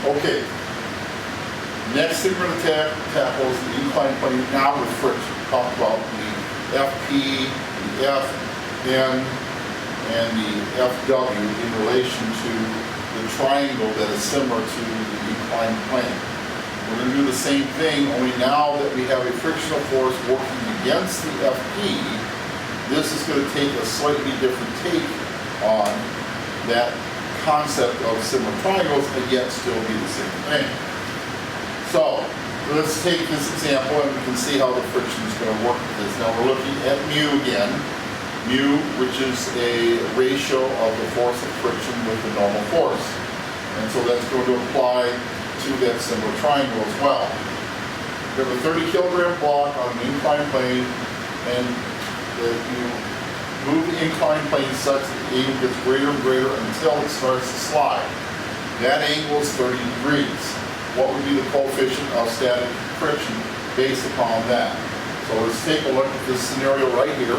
Okay. Next thing we're going to tackle is the inclined plane now with friction. Talk about the FP, the FN, and the FW in relation to the triangle that is similar to the inclined plane. We're going to do the same thing, only now that we have a frictional force working against the FP, this is going to take a slightly different take on that concept of similar triangles, and yet still be the same thing. So, let's take this example and we can see how the friction is going to work with this. Now we're looking at mu again. Mu, which is a ratio of the force of friction with the normal force. And so that's going to apply to that similar triangle as well. We have a 30 kilogram block on an inclined plane, and you move the inclined plane such that the angle gets greater and greater until it starts to slide. That angle is 30 degrees. What would be the coefficient of static friction based upon that? So let's take a look at this scenario right here.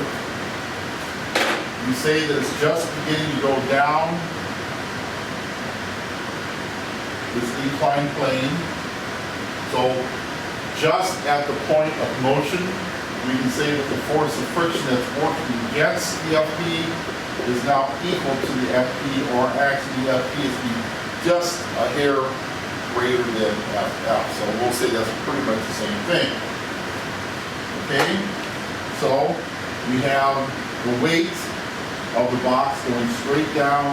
You say that it's just beginning to go down this inclined plane. So just at the point of motion, we can say that the force of friction that's working against the FP is now equal to the FP, or actually the FP is just a hair greater than FF. So we'll say that's pretty much the same thing. Okay? So we have the weight of the box going straight down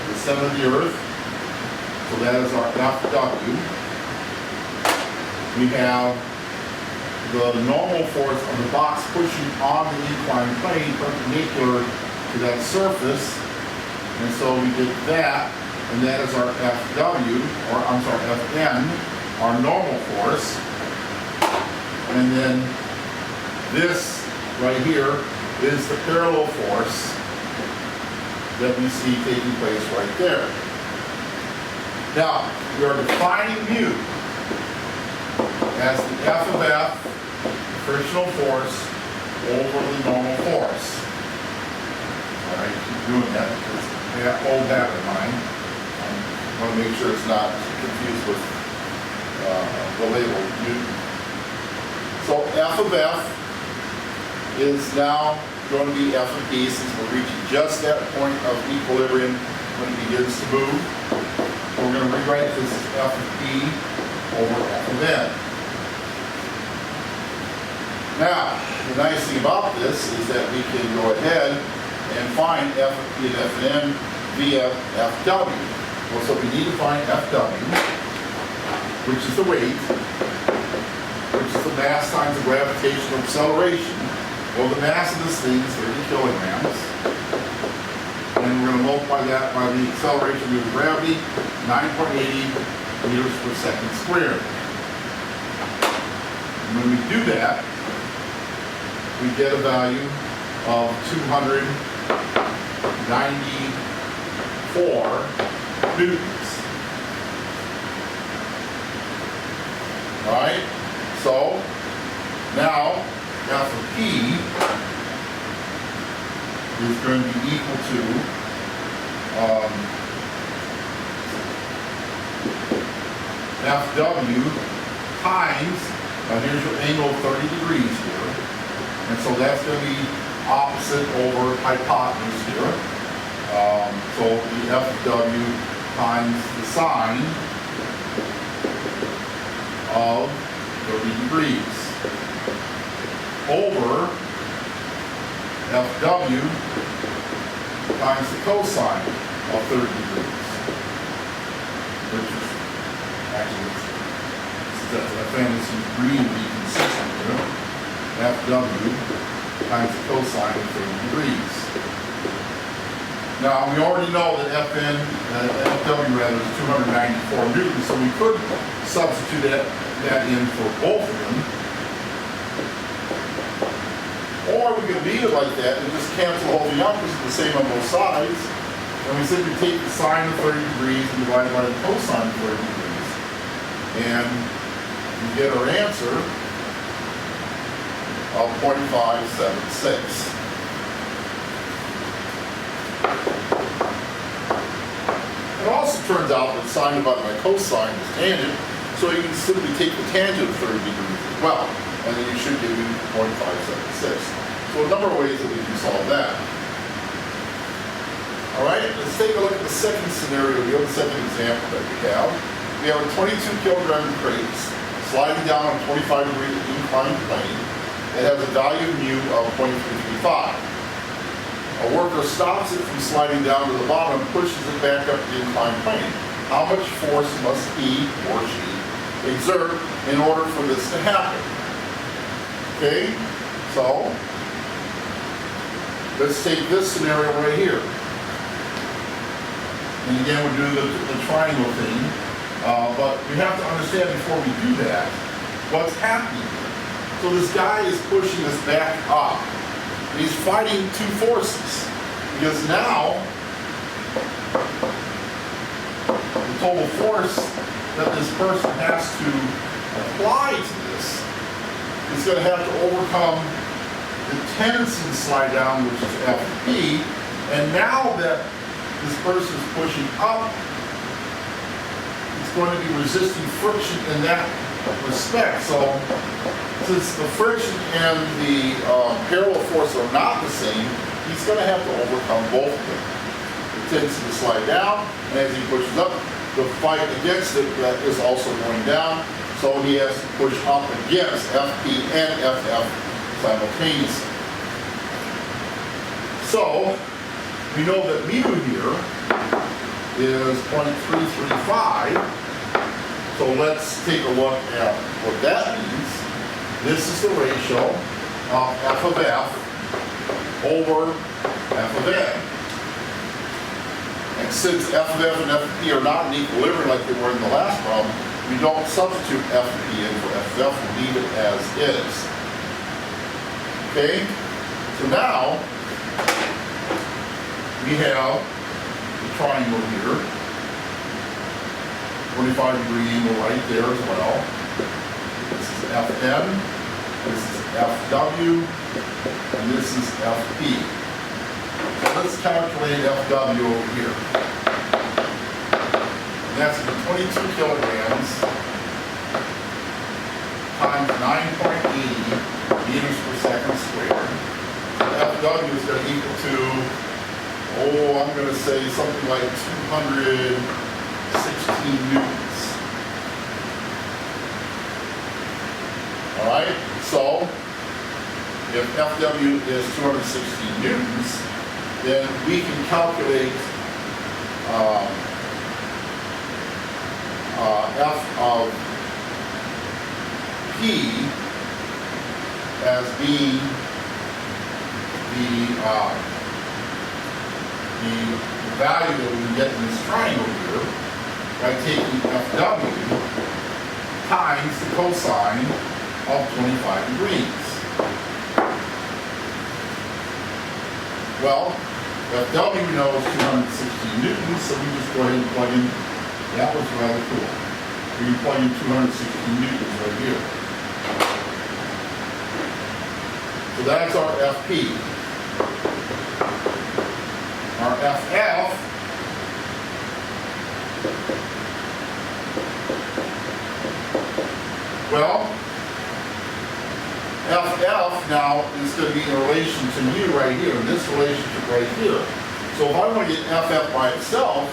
the center of the earth. So that is our FW. We have the normal force of the box pushing on the inclined plane perpendicular to that surface. And so we get that, and that is our FW, or I'm sorry, FN, our normal force. And then this right here is the parallel force that we see taking place right there. Now, we are defining mu as the F of F, frictional force, over the normal force. All right, keep doing that because that old habit of mine. I want to make sure it's not confused with the label Newton. So F of F is now going to be F of P, since we're reaching just that point of equilibrium when it begins to move. So we're going to rewrite this as F of P over F of N. Now, the nice thing about this is that we can go ahead and find F of P and F of N via FW. Well, so we need to find FW, which is the weight, which is the mass times the gravitational acceleration. Well, the mass of this thing is 30 kilograms. And we're going to multiply that by the acceleration due to gravity, 9.80 meters per second squared. And when we do that, we get a value of 294 newtons. All right? So, now, F of P is going to be equal to FW times, here's your angle of 30 degrees here, and so that's going to be opposite over hypotenuse here. So the FW times the sine of 30 degrees over FW times the cosine of 30 degrees, which is actually, since I found this in green to be consistent here, FW times the cosine of 30 degrees. Now, we already know that FW rather is 294 newtons, so we could substitute that in for both of them. Or we could leave it like that and just cancel all the numbers the same on both sides. And we simply take the sine of 30 degrees and divide it by the cosine of 30 degrees. And we get our answer of 0.576. It also turns out opposite sine divided by cosine is tangent, so you can simply take the tangent of 30 degrees as well, and then you should give you 0.576. So a number of ways that we can solve that. All right, let's take a look at the second scenario, the other second example that we have. We have a 22 kilogram crate sliding down on a 25-degree inclined plane. It has a value of mu of 0.335. A worker stops it from sliding down to the bottom and pushes it back up the inclined plane. How much force must he or she exert in order for this to happen? Okay, so let's take this scenario right here. And again, we'll do the triangle thing. But we have to understand before we do that, what's happening here. So this guy is pushing us back up. He's fighting two forces, because now the total force that this person has to apply to this is going to have to overcome the tendency to slide down, which is Fp, and now that this person is pushing up, it's going to be resisting friction in that respect. So since the friction and the parallel force are not the same, he's going to have to overcome both of them. The tendency to slide down, and as he pushes up, the fight against it that is also going down. So he has to push up against Fp and Ff simultaneously. So we know that mu here is 0.335. So let's take a look at what that means. This is the ratio of F of F over F of N. And since F of F and F of P are not in equilibrium like they were in the last problem, we don't substitute F of P in for F of F, we leave it as is. Okay? So now, we have the triangle here. 25-degree angle right there as well. This is Fn, this is Fw, and this is Fp. So let's calculate Fw over here. And that's going to be 22 kilograms times 9.80 meters per second squared. Fw is going to equal to, I'm going to say something like 216 newtons. All right, so if Fw is 216 newtons, then we can calculate F of P as being the value that we can get in this triangle here by taking Fw times the cosine of 25 degrees. Well, Fw we know is 216 newtons, so we just go ahead and plug in. That was rather cool. We can plug in 216 newtons right here. So that's our Fp. Our Ff well, Ff now is going to be in relation to mu right here, in this relationship right here. So if I want to get Ff by itself,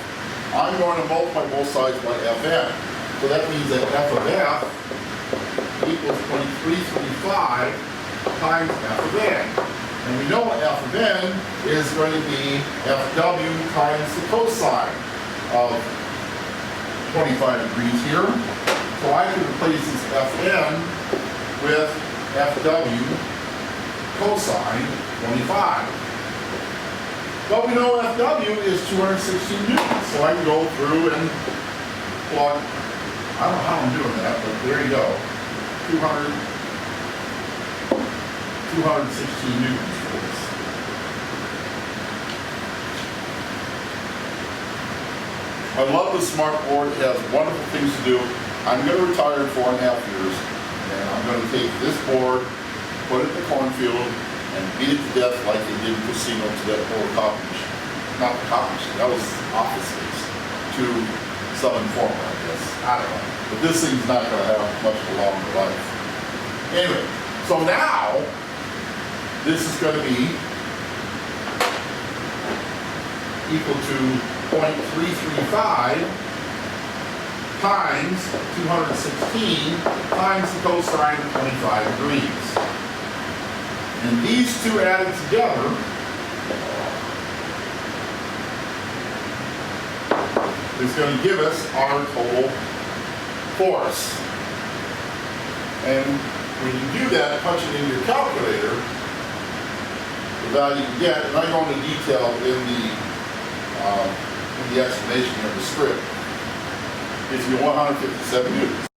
I'm going to multiply both sides by Fn. So that means that F of F equals 0.335 times F of N. And we know F of N is going to be Fw times the cosine of 25 degrees here. So I can replace this Fn with Fw cosine 25. But we know Fw is 216 newtons, so I can go through and plug, I don't know how I'm doing that, but there you go, 216 newtons for this. I love the Smart Board. It has wonderful things to do. I'm going to retire in 4.5 years, and I'm going to take this board, put it in the cornfield, and beat it to death like they did in casino to that poor copy machine. Not the copy machine, that was office space. To some form, I guess. I don't know. But this thing's not going to have much of a longer life. Anyway, so now this is going to be equal to 0.335 times 216 times the cosine of 25 degrees. And these two added together is going to give us our total force. And when you do that, punch it in your calculator, the value you get, and I go into detail in the explanation of the script, is your 157 newtons.